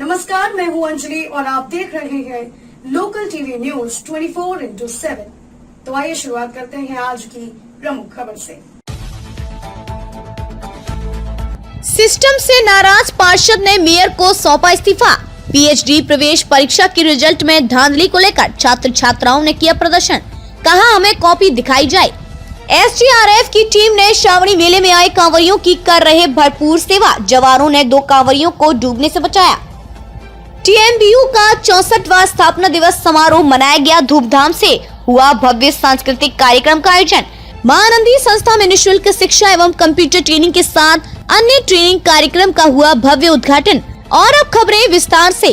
नमस्कार, मैं हूं अंजलि और आप देख रहे हैं लोकल टीवी न्यूज 24/7। तो आइए शुरुआत करते हैं आज की प्रमुख खबर से। सिस्टम से नाराज पार्षद ने मेयर को सौंपा इस्तीफा। पीएचडी प्रवेश परीक्षा की रिजल्ट में धांधली को लेकर छात्र छात्राओं ने किया प्रदर्शन, कहा हमें कॉपी दिखाई जाए। एसडीआरएफ की टीम ने श्रावणी मेले में आए कांवरियों की कर रहे भरपूर सेवा। जवानों ने 2 कांवरियों को डूबने से बचाया। टीएमबीयू का 64वां स्थापना दिवस समारोह मनाया गया। धूमधाम से हुआ भव्य सांस्कृतिक कार्यक्रम का आयोजन। महानंदी संस्था में निःशुल्क शिक्षा एवं कंप्यूटर ट्रेनिंग के साथ अन्य ट्रेनिंग कार्यक्रम का हुआ भव्य उद्घाटन। और अब खबरें विस्तार से।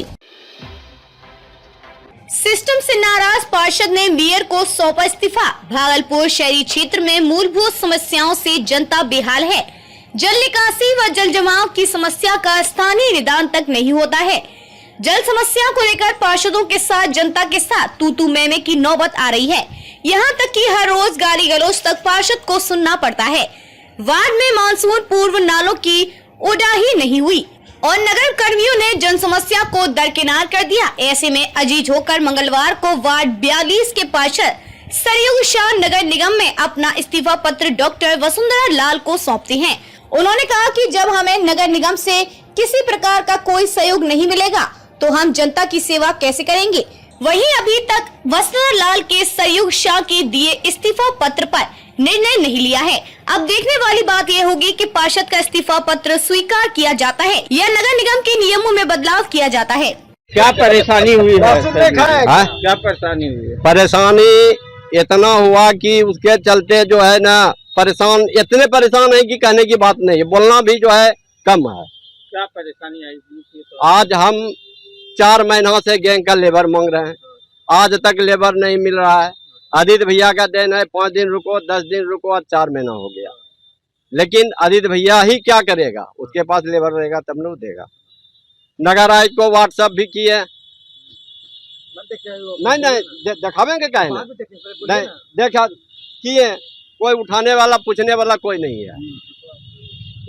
सिस्टम से नाराज पार्षद ने मेयर को सौंपा इस्तीफा। भागलपुर शहरी क्षेत्र में मूलभूत समस्याओं से जनता बेहाल है। जल निकासी व जल जमाव की समस्या का स्थानीय निदान तक नहीं होता है। जल समस्या को लेकर पार्षदों के साथ जनता के साथ तू मैं की नौबत आ रही है। यहाँ तक कि हर रोज गाली गलौज तक पार्षद को सुनना पड़ता है। वार्ड में मानसून पूर्व नालों की उड़ाही नहीं हुई और नगर कर्मियों ने जन समस्या को दरकिनार कर दिया। ऐसे में अजीज होकर मंगलवार को वार्ड 42 के पार्षद सरयू शाह नगर निगम में अपना इस्तीफा पत्र डॉक्टर वसुंधरा लाल को सौंपते हैं। उन्होंने कहा कि जब हमें नगर निगम से किसी प्रकार का कोई सहयोग नहीं मिलेगा तो हम जनता की सेवा कैसे करेंगे। वहीं अभी तक वसुंधरा लाल के सरयू शाह के दिए इस्तीफा पत्र पर निर्णय नहीं लिया है। अब देखने वाली बात यह होगी कि पार्षद का इस्तीफा पत्र स्वीकार किया जाता है या नगर निगम के नियमों में बदलाव किया जाता है। क्या परेशानी हुई है? क्या परेशानी हुई है? परेशानी इतना हुआ कि उसके चलते जो है ना इतने परेशान है कि कहने की बात नहीं है, बोलना भी जो है कम है। क्या परेशानी आई? आज हम 4 महीनों से गैंग का लेबर मांग रहे हैं, आज तक लेबर नहीं मिल रहा है। आदित्य भैया का दिन है 5 दिन रुको, 10 दिन रुको, आज 4 महीना हो गया। लेकिन आदित्य भैया ही क्या करेगा? उसके पास लेबर रहेगा तब न देगा। नगर आयुक्त को व्हाट्सएप भी किए, नहीं दिखावेंगे क्या है, नहीं देखा किए, कोई उठाने वाला पूछने वाला कोई नहीं है।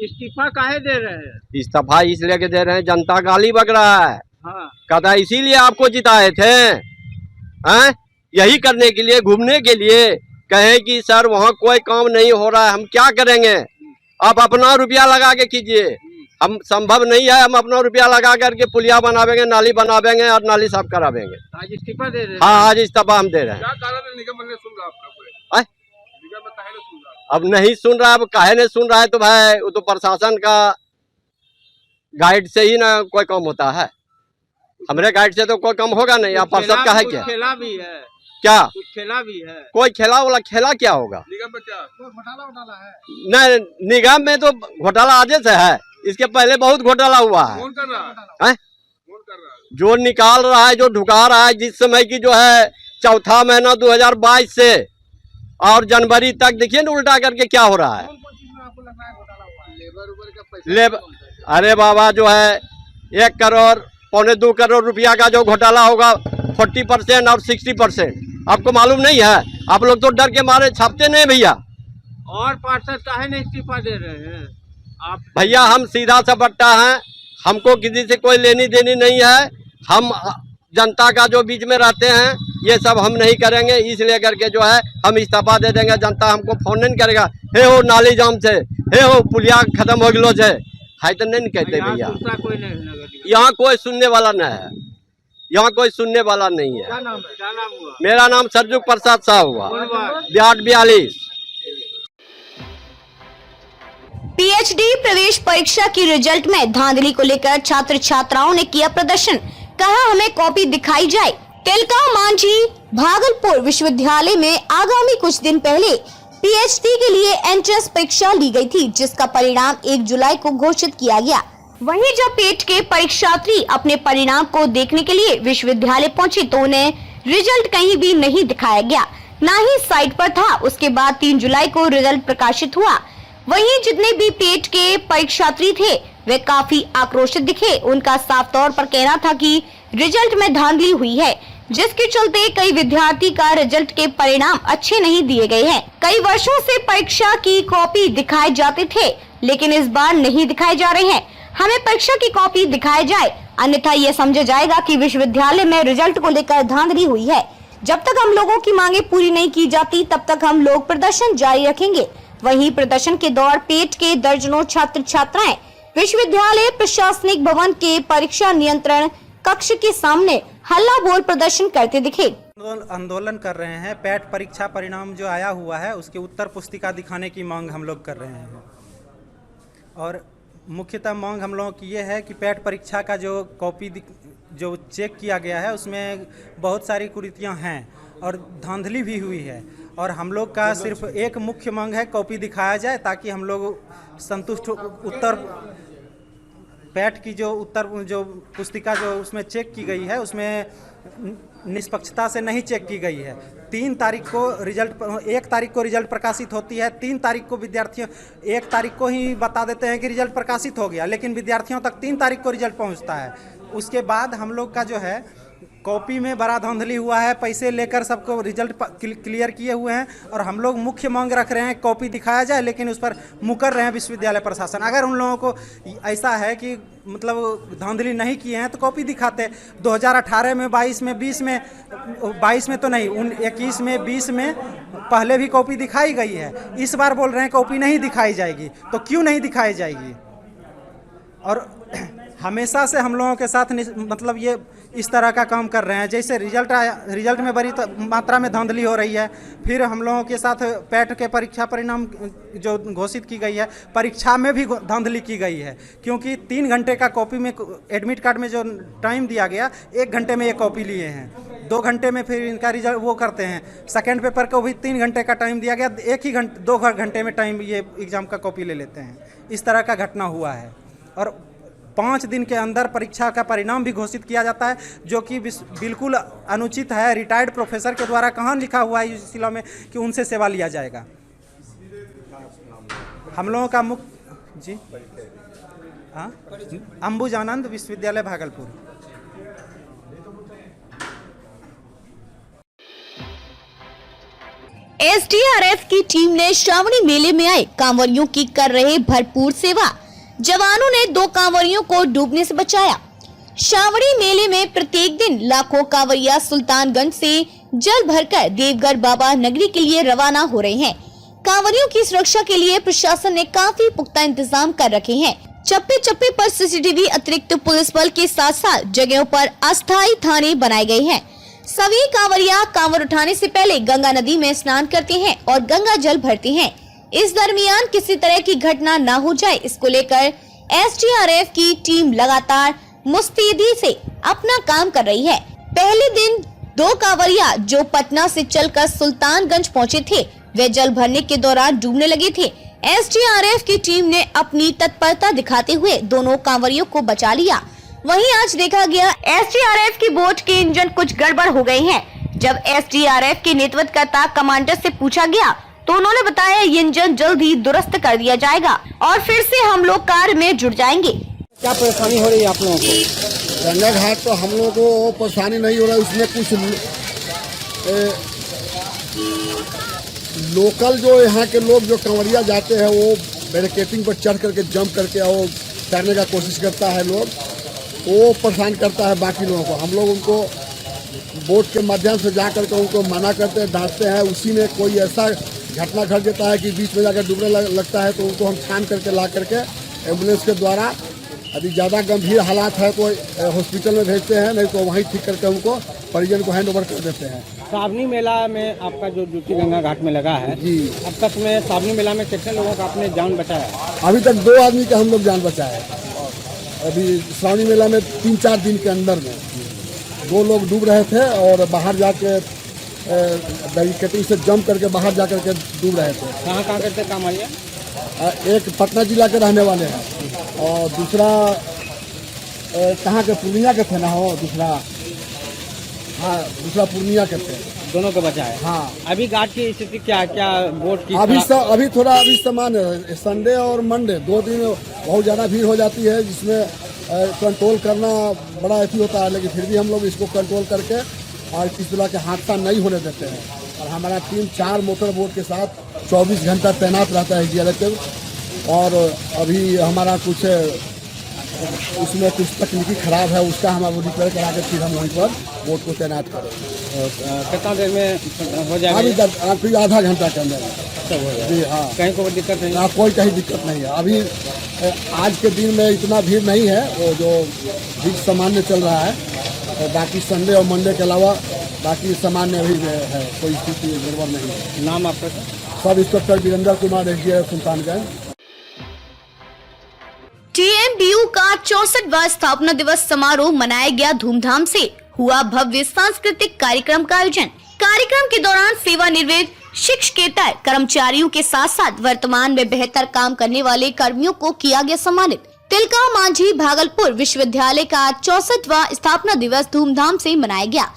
इस्तीफा काहे दे रहे हैं? इस्तीफा इसलिए के दे रहे हैं, जनता गाली बक रहा है। हाँ। कहता इसीलिए आपको जिताए थे, हैं? यही करने के लिए, घूमने के लिए, कहें कि सर वहाँ कोई काम नहीं हो रहा है, हम क्या करेंगे? आप अपना रुपया लगा के कीजिए, हम संभव नहीं है, हम अपना रुपया लगा करके पुलिया बनावेंगे, नाली बनावेंगे और नाली साफ करावेंगे। आज इस्तीफा दे रहे हैं? हाँ, आज इस्तीफा हम दे रहे हैं। क्या कारण है? निगम नहीं सुन रहा आपका? निगम में काहे नहीं सुन रहा? अब नहीं सुन रहा, अब काहे नहीं सुन रहा है तो भाई वो तो प्रशासन का गाइड से ही ना कोई काम होता है। हमारे गाइड से तो कोई काम होगा नहीं। आप पार्षद का है क्या? खेला भी है क्या? कुछ खेला भी है? कोई खेला वाला खेला क्या होगा? निगम में क्या घोटाला है? नहीं, निगम में तो घोटाला आज से है, इसके पहले बहुत घोटाला हुआ है। कौन कर रहा है? कौन कर रहा है? जो निकाल रहा है, जो ढुका रहा है, जिस समय की जो है चौथा महीना 2022 से और जनवरी तक देखिए ना उल्टा करके क्या हो रहा है। लेबर अरे बाबा जो है 1 करोड़ पौने 2 करोड़ रुपया का जो घोटाला होगा 40% और 60%, आपको मालूम नहीं है? आप लोग तो डर के मारे छापते नहीं भैया। और पार्षद काहे नहीं इस्तीफा दे रहे हैं आप? भैया हम सीधा सा बट्टा हैं, हमको किसी से कोई लेनी देनी नहीं है। हम जनता का जो बीच में रहते हैं ये सब हम नहीं करेंगे, इसलिए करके जो है हम इस्तीफा दे देंगे। जनता हमको फोन नहीं करेगा, हे हो नाली जाम से, हे हो पुलिया खत्म हो गलो से, है तो नहीं कहते भैया। यहाँ कोई सुनने वाला नहीं है, यहाँ कोई सुनने वाला नहीं है। क्या नाम है? क्या नाम हुआ? मेरा नाम सरजू प्रसाद शाह हुआ, वार्ड 42। पीएचडी प्रवेश परीक्षा की रिजल्ट में धांधली को लेकर छात्र छात्राओं ने किया प्रदर्शन, कहा हमें कॉपी दिखाई जाए। तिलका मांझी भागलपुर विश्वविद्यालय में आगामी कुछ दिन पहले पीएचडी के लिए एंट्रेंस परीक्षा ली गई थी, जिसका परिणाम 1 जुलाई को घोषित किया गया। वहीं जब पेट के परीक्षार्थी अपने परिणाम को देखने के लिए विश्वविद्यालय पहुंचे तो उन्हें रिजल्ट कहीं भी नहीं दिखाया गया, न ही साइट पर था। उसके बाद 3 जुलाई को रिजल्ट प्रकाशित हुआ। वहीं जितने भी पेट के परीक्षार्थी थे वे काफी आक्रोशित दिखे। उनका साफ तौर पर कहना था कि रिजल्ट में धांधली हुई है, जिसके चलते कई विद्यार्थी का रिजल्ट के परिणाम अच्छे नहीं दिए गए हैं। कई वर्षों से परीक्षा की कॉपी दिखाए जाते थे, लेकिन इस बार नहीं दिखाए जा रहे हैं। हमें परीक्षा की कॉपी दिखाई जाए अन्यथा ये समझा जाएगा कि विश्वविद्यालय में रिजल्ट को लेकर धांधली हुई है। जब तक हम लोगों की मांगे पूरी नहीं की जाती तब तक हम लोग प्रदर्शन जारी रखेंगे। वहीं प्रदर्शन के दौर पेट के दर्जनों छात्र छात्राएं विश्वविद्यालय प्रशासनिक भवन के परीक्षा नियंत्रण कक्ष के सामने हल्ला बोल प्रदर्शन करते दिखे। आंदोलन कर रहे हैं। पैट परीक्षा परिणाम जो आया हुआ है उसकी उत्तर पुस्तिका दिखाने की मांग हम लोग कर रहे हैं। और मुख्यतः मांग हम लोगों की ये है कि पैट परीक्षा का जो कॉपी जो चेक किया गया है उसमें बहुत सारी कुरीतियां हैं और धांधली भी हुई है। और हम लोग का सिर्फ एक मुख्य मांग है, कॉपी दिखाया जाए ताकि हम लोग संतुष्ट उत्तर पैट की जो पुस्तिका जो उसमें चेक की गई है उसमें निष्पक्षता से नहीं चेक की गई है। 1 तारीख को रिजल्ट प्रकाशित होती है। 3 तारीख को विद्यार्थियों 1 तारीख को ही बता देते हैं कि रिजल्ट प्रकाशित हो गया, लेकिन विद्यार्थियों तक 3 तारीख को रिजल्ट पहुंचता है। उसके बाद हम लोग का जो है कॉपी में बड़ा धांधली हुआ है, पैसे लेकर सबको रिजल्ट क्लियर किए हुए हैं। और हम लोग मुख्य मांग रख रहे हैं कॉपी दिखाया जाए, लेकिन उस पर मुकर रहे हैं विश्वविद्यालय प्रशासन। अगर उन लोगों को ऐसा है कि मतलब धांधली नहीं किए हैं तो कॉपी दिखाते। 2018 में 22 में 20 में 22 में तो नहीं 21 में 20 में पहले भी कॉपी दिखाई गई है। इस बार बोल रहे हैं कॉपी नहीं दिखाई जाएगी, तो क्यों नहीं दिखाई जाएगी? और हमेशा से हम लोगों के साथ मतलब ये इस तरह का काम कर रहे हैं। जैसे रिजल्ट में बड़ी मात्रा में धांधली हो रही है, फिर हम लोगों के साथ पैट के परीक्षा परिणाम जो घोषित की गई है, परीक्षा में भी धांधली की गई है। क्योंकि 3 घंटे का कॉपी में एडमिट कार्ड में जो टाइम दिया गया 1 घंटे में ये कॉपी लिए हैं। 2 घंटे में फिर इनका रिजल्ट वो करते हैं। सेकेंड पेपर को भी 3 घंटे का टाइम दिया गया, 2 घंटे में टाइम ये एग्ज़ाम का कॉपी ले लेते हैं। इस तरह का घटना हुआ है। और 5 दिन के अंदर परीक्षा का परिणाम भी घोषित किया जाता है, जो कि बिल्कुल अनुचित है। रिटायर्ड प्रोफेसर के द्वारा कहाँ लिखा हुआ है इस जिला में कि उनसे सेवा लिया जाएगा? हम लोगों का मुख्य जी हाँ अंबुजानंद विश्वविद्यालय भागलपुर। एसडीआरएफ की टीम ने श्रावणी मेले में आए कांवरियों की कर रहे भरपूर सेवा। जवानों ने 2 कांवरियों को डूबने से बचाया। श्रावणी मेले में प्रत्येक दिन लाखों कांवरिया सुल्तानगंज से जल भरकर देवघर बाबा नगरी के लिए रवाना हो रहे हैं। कांवरियों की सुरक्षा के लिए प्रशासन ने काफी पुख्ता इंतजाम कर रखे हैं। चप्पे चप्पे पर सीसीटीवी, अतिरिक्त पुलिस बल के साथ साथ जगहों पर अस्थायी थाने बनाए गए हैं। सभी कांवरिया कांवर उठाने से पहले गंगा नदी में स्नान करते हैं और गंगा जल भरते हैं। इस दरमियान किसी तरह की घटना न हो जाए, इसको लेकर एसडीआरएफ की टीम लगातार मुस्तैदी से अपना काम कर रही है। पहले दिन 2 कांवरिया जो पटना से चलकर सुल्तानगंज पहुंचे थे, वे जल भरने के दौरान डूबने लगे थे। एसडीआरएफ की टीम ने अपनी तत्परता दिखाते हुए दोनों कांवरियों को बचा लिया। वहीं आज देखा गया एसडीआरएफ की बोट के इंजन कुछ गड़बड़ हो गए हैं। जब एसडीआरएफ के नेतृत्वकर्ता कमांडर से पूछा गया तो उन्होंने बताया ये इंजन जल्द ही दुरुस्त कर दिया जाएगा और फिर से हम लोग कार्य में जुट जाएंगे। क्या परेशानी हो रही है आप लोगों को? गंगा घाट तो हम लोगों को परेशानी नहीं हो रहा है। उसमें कुछ लोकल जो यहाँ के लोग जो कंवरिया जाते हैं वो बैरिकेटिंग पर चढ़ करके जंप करके वो तैरने का कोशिश करता है लोग, वो परेशान करता है बाकी लोगों को। हम लोग उनको बोट के माध्यम से जा करके उनको मना करते हैं, डांटते हैं। उसी में कोई ऐसा घटना घट जाता है कि बीच में जाकर डूबने लगता है तो उनको हम छान करके ला करके एम्बुलेंस के द्वारा, यदि ज़्यादा गंभीर हालात है तो हॉस्पिटल में भेजते हैं, नहीं तो वहीं ठीक करके उनको परिजन को हैंड ओवर कर देते हैं। श्रावणी मेला में आपका जो ड्यूटी गंगा घाट में लगा है जी, अब तक में श्रावणी मेला में कितने लोगों का आपने जान बचाया? अभी तक 2 आदमी का हम लोग जान बचाए। अभी श्रावणी मेला में 3-4 दिन के अंदर में 2 लोग डूब रहे थे और बाहर जाके बैरिकेटिंग से जंप करके बाहर जा करके डूब रहे थे। कहाँ करते कांवरिया? एक पटना जिला के रहने वाले हैं और दूसरा कहाँ के पूर्णिया के थे ना, हो दूसरा पूर्णिया के थे। दोनों को बचाए? हाँ। अभी घाट की स्थिति क्या बोट की? अभी थोड़ा सामान्य है। संडे और मंडे 2 दिन बहुत ज़्यादा भीड़ हो जाती है, जिसमें कंट्रोल करना बड़ा अथी होता है, लेकिन फिर भी हम लोग इसको कंट्रोल करके और किस तरह के हादसा नहीं होने देते हैं। और हमारा टीम 4 मोटर बोट के साथ 24 घंटा तैनात रहता है एसडीआरएफ। और अभी हमारा कुछ उसमें कुछ तकनीकी खराब है, उसका हम अब रिपेयर करा के फिर हम वहीं पर बोट को तैनात करेंगे। कितना देर में हो जाएगा? अभी आधा घंटा के अंदर जी हाँ। कहीं कोई दिक्कत नहीं? ना, कोई कहीं दिक्कत नहीं है। अभी आज के दिन में इतना भीड़ नहीं है, वो जो भीड़ सामान्य चल रहा है, और बाकी संडे और मंडे के अलावा बाकी सामान्य अभी है, कोई स्थिति गड़बड़ नहीं है। नाम आपका? Sub inspector Virendra Kumar SDO Sultanganj. TMBU का 64वां स्थापना दिवस समारोह मनाया गया। धूमधाम से हुआ भव्य सांस्कृतिक कार्यक्रम का आयोजन। कार्यक्रम के दौरान सेवानिवृत्त शिक्षकेतर कर्मचारियों के साथ साथ वर्तमान में बेहतर काम करने वाले कर्मियों को किया गया सम्मानित। तिलका मांझी भागलपुर विश्वविद्यालय का 64वां स्थापना दिवस धूमधाम से मनाया गया।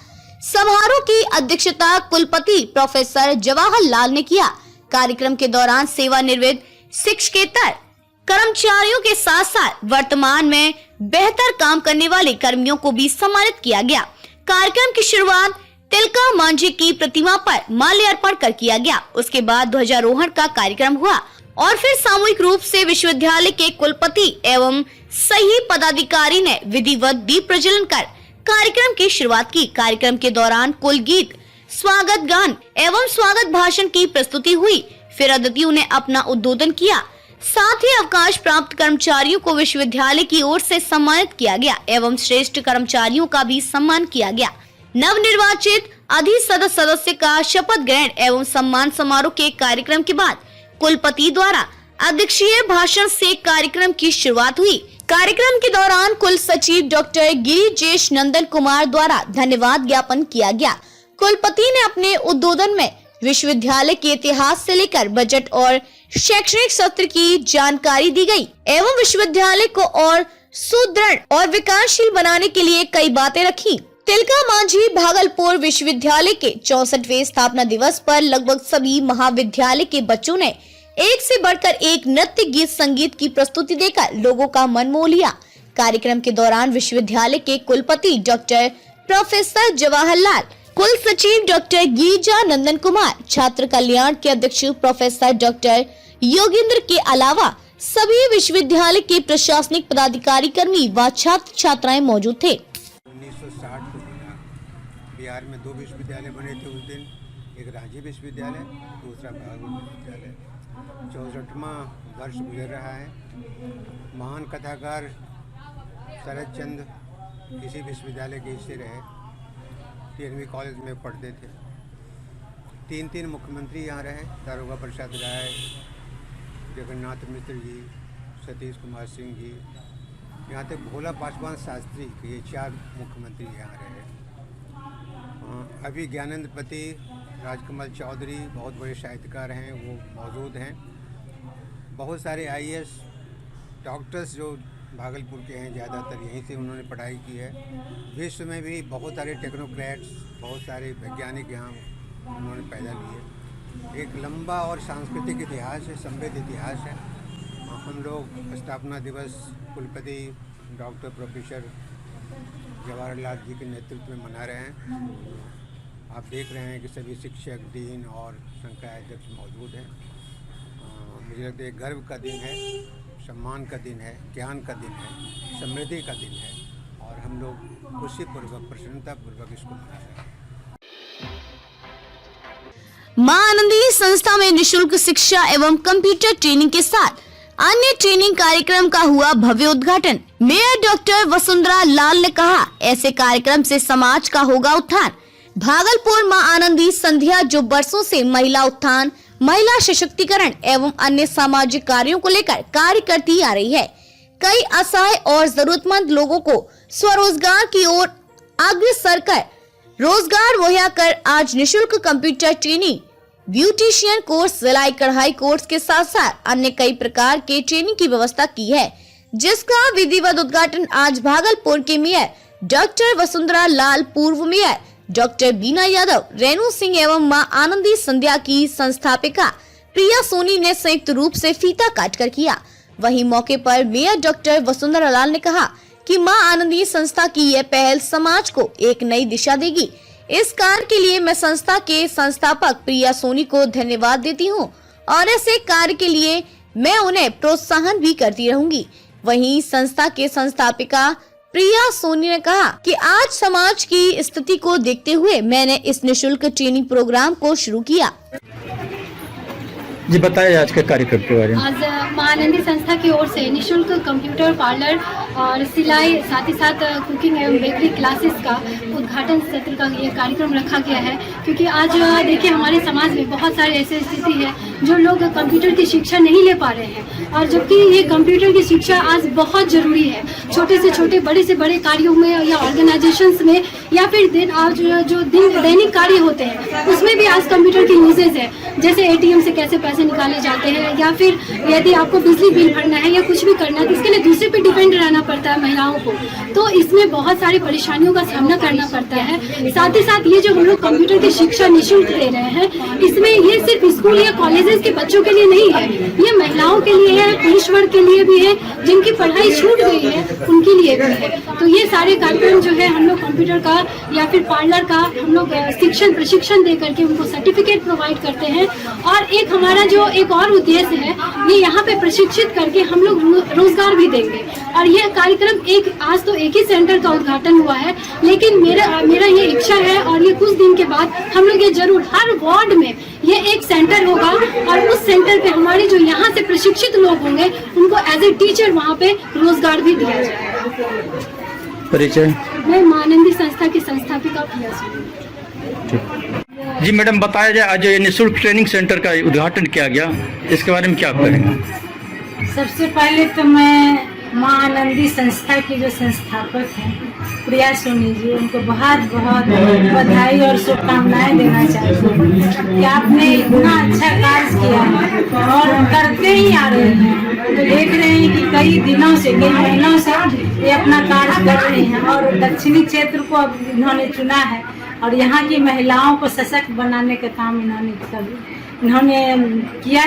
समारोह की अध्यक्षता कुलपति प्रोफेसर जवाहर लाल ने किया। कार्यक्रम के दौरान सेवानिवृत्त शिक्षकेतर कर्मचारियों के साथ साथ वर्तमान में बेहतर काम करने वाले कर्मियों को भी सम्मानित किया गया। कार्यक्रम की शुरुआत तिलका मांझी की प्रतिमा पर माल्यार्पण कर किया गया। उसके बाद ध्वजारोहण का कार्यक्रम हुआ और फिर सामूहिक रूप से विश्वविद्यालय के कुलपति एवं सही पदाधिकारी ने विधिवत दीप प्रज्वलन कर कार्यक्रम की शुरुआत की। कार्यक्रम के दौरान कुल गीत, स्वागत गान एवं स्वागत भाषण की प्रस्तुति हुई। फिर अतिथियों ने अपना उद्बोधन किया। साथ ही अवकाश प्राप्त कर्मचारियों को विश्वविद्यालय की ओर से सम्मानित किया गया एवं श्रेष्ठ कर्मचारियों का भी सम्मान किया गया। नवनिर्वाचित सदस्य का शपथ ग्रहण एवं सम्मान समारोह के कार्यक्रम के बाद कुलपति द्वारा अध्यक्षीय भाषण से कार्यक्रम की शुरुआत हुई। कार्यक्रम के दौरान कुल सचिव डॉक्टर गिरिजेश नंदन कुमार द्वारा धन्यवाद ज्ञापन किया गया। कुलपति ने अपने उद्बोधन में विश्वविद्यालय के इतिहास से लेकर बजट और शैक्षणिक सत्र की जानकारी दी गई एवं विश्वविद्यालय को और सुदृढ़ और विकासशील बनाने के लिए कई बातें रखी। तिलका मांझी भागलपुर विश्वविद्यालय के 64वें स्थापना दिवस पर लगभग सभी महाविद्यालय के बच्चों ने एक से बढ़कर एक नृत्य गीत संगीत की प्रस्तुति देकर लोगों का मन मोह लिया। कार्यक्रम के दौरान विश्वविद्यालय के कुलपति डॉक्टर प्रोफेसर जवाहर लाल, कुल सचिव डॉक्टर गिरिजा नंदन कुमार, छात्र कल्याण के अध्यक्ष प्रोफेसर डॉक्टर योगेंद्र के अलावा सभी विश्वविद्यालय के प्रशासनिक पदाधिकारी, कर्मी व छात्र छात्राएं मौजूद थे। 1960 को बिहार में 2 विश्वविद्यालय बने थे उस दिन, एक रांची विश्वविद्यालय, दूसरा भागलपुर विश्वविद्यालय। 64वां वर्ष गुजर रहा है। महान कथाकार शरद चंद्र इसी विश्वविद्यालय के हिस्से रहे, 13वीं कॉलेज में पढ़ते थे। 3 मुख्यमंत्री यहाँ रहे, दारोगा प्रसाद राय, जगन्नाथ मिश्र जी, सतीश कुमार सिंह जी, यहाँ तक भोला पासवान शास्त्री, ये 4 मुख्यमंत्री यहाँ रहे। अभी ज्ञानेंद्रपति राजकमल चौधरी बहुत बड़े साहित्यकार हैं, वो मौजूद हैं। बहुत सारे IAS डॉक्टर्स जो भागलपुर के हैं, ज़्यादातर यहीं से उन्होंने पढ़ाई की है। विश्व में भी बहुत सारे टेक्नोक्रेट्स, बहुत सारे वैज्ञानिक यहाँ उन्होंने पैदा लिए। एक लंबा और सांस्कृतिक इतिहास है, समृद्ध इतिहास है। हम लोग स्थापना दिवस कुलपति डॉक्टर प्रोफेसर जवाहरलाल जी के नेतृत्व में मना रहे हैं। आप देख रहे हैं कि सभी शिक्षक, डीन और संकाय अध्यक्ष मौजूद हैं। मुझे लगता है गर्व का दिन है, सम्मान का दिन है, ज्ञान का दिन है, समृद्धि का दिन है और हम लोग खुशीपूर्वक, प्रसन्नतापूर्वक इसको मना रहे हैं। मां आनंदी संस्था में निशुल्क शिक्षा एवं कंप्यूटर ट्रेनिंग के साथ अन्य ट्रेनिंग कार्यक्रम का हुआ भव्य उद्घाटन। मेयर डॉक्टर वसुंधरा लाल ने कहा, ऐसे कार्यक्रम से समाज का होगा उत्थान। भागलपुर मां आनंदी संध्या जो बरसों से महिला उत्थान, महिला सशक्तिकरण एवं अन्य सामाजिक कार्यों को लेकर कार्य करती आ रही है। कई असहाय और जरूरतमंद लोगों को स्वरोजगार की ओर अग्रसर कर रोजगार मुहैया कर आज निशुल्क कंप्यूटर ट्रेनिंग, ब्यूटिशियन कोर्स, सिलाई कढ़ाई कोर्स के साथ साथ अन्य कई प्रकार के ट्रेनिंग की व्यवस्था की है, जिसका विधिवत उद्घाटन आज भागलपुर के मेयर डॉक्टर वसुंधरा लाल, पूर्व मेयर डॉक्टर बीना यादव, रेणु सिंह एवं मां आनंदी संध्या की संस्थापिका प्रिया सोनी ने संयुक्त रूप से फीता काटकर किया। वहीं मौके पर मेयर डॉक्टर वसुंधरा लाल ने कहा कि मां आनंदी संस्था की यह पहल समाज को एक नई दिशा देगी। इस कार्य के लिए मैं संस्था के संस्थापक प्रिया सोनी को धन्यवाद देती हूं और ऐसे कार्य के लिए मैं उन्हें प्रोत्साहन भी करती रहूंगी। वहीं संस्था के संस्थापिका प्रिया सोनी ने कहा कि आज समाज की स्थिति को देखते हुए मैंने इस निशुल्क ट्रेनिंग प्रोग्राम को शुरू किया। जी बताइए आज के कार्यक्रम के बारे में। आज महानंदी संस्था की ओर से निशुल्क कंप्यूटर पार्लर और सिलाई साथ ही साथ कुकिंग एवं बेकरी क्लासेस का उद्घाटन सत्र का ये कार्यक्रम रखा गया है, क्योंकि आज देखिए हमारे समाज में बहुत सारी ऐसी स्थिति है जो लोग कंप्यूटर की शिक्षा नहीं ले पा रहे हैं, और जबकि ये कंप्यूटर की शिक्षा आज बहुत ज़रूरी है। छोटे से छोटे बड़े से बड़े कार्यों में या ऑर्गेनाइजेशंस में या फिर आज जो दैनिक कार्य होते हैं उसमें भी आज कंप्यूटर की यूजेज है। जैसे ATM से कैसे पैसे निकाले जाते हैं, या फिर यदि आपको बिजली बिल भरना है या कुछ भी करना है तो इसके लिए दूसरे पे डिपेंड रहना पड़ता है महिलाओं को, तो इसमें बहुत सारी परेशानियों का सामना करना पड़ता है। साथ ही साथ ये जो हम लोग कंप्यूटर की शिक्षा निःशुल्क दे रहे हैं, इसमें ये सिर्फ स्कूल या कॉलेजेस के बच्चों के लिए नहीं है, ये महिलाओं के लिए है, पुरुष वर्ग के लिए भी है, जिनकी पढ़ाई छूट गई है उनके लिए भी है। तो ये सारे कार्यक्रम जो है हम लोग कंप्यूटर का या फिर पार्लर का हम लोग प्रशिक्षण दे करके उनको सर्टिफिकेट प्रोवाइड करते हैं। और एक हमारा जो एक और उद्देश्य है, ये यहाँ पे प्रशिक्षित करके हम लोग रोजगार भी देंगे। और ये कार्यक्रम आज तो एक ही सेंटर का उद्घाटन हुआ है, लेकिन मेरा ये इच्छा है और ये कुछ दिन के बाद हम लोग ये जरूर हर वार्ड में ये एक सेंटर होगा, और उस सेंटर पे हमारे जो यहाँ से प्रशिक्षित लोग होंगे उनको एज ए टीचर वहाँ पे रोजगार भी दिया जाएगा। परिचय? मैं महानंदी संस्था की संस्थापिका प्रिया सोनी। जी मैडम बताया जाए, आज ये निःशुल्क ट्रेनिंग सेंटर का उद्घाटन किया गया, इसके बारे में क्या करेंगे? सबसे पहले तो मैं महानंदी संस्था की जो संस्थापक हैं प्रिया सोनी जी, उनको बहुत बहुत बधाई और शुभकामनाएं देना चाहती हूँ कि आपने इतना अच्छा कार्य किया है और करते ही आ रहे हैं। तो देख रहे हैं कि कई दिनों से, कई महीनों से ये अपना कार्य कर रहे हैं, और दक्षिणी क्षेत्र को अब इन्होंने चुना है और यहाँ की महिलाओं को सशक्त बनाने का काम इन्होंने किया।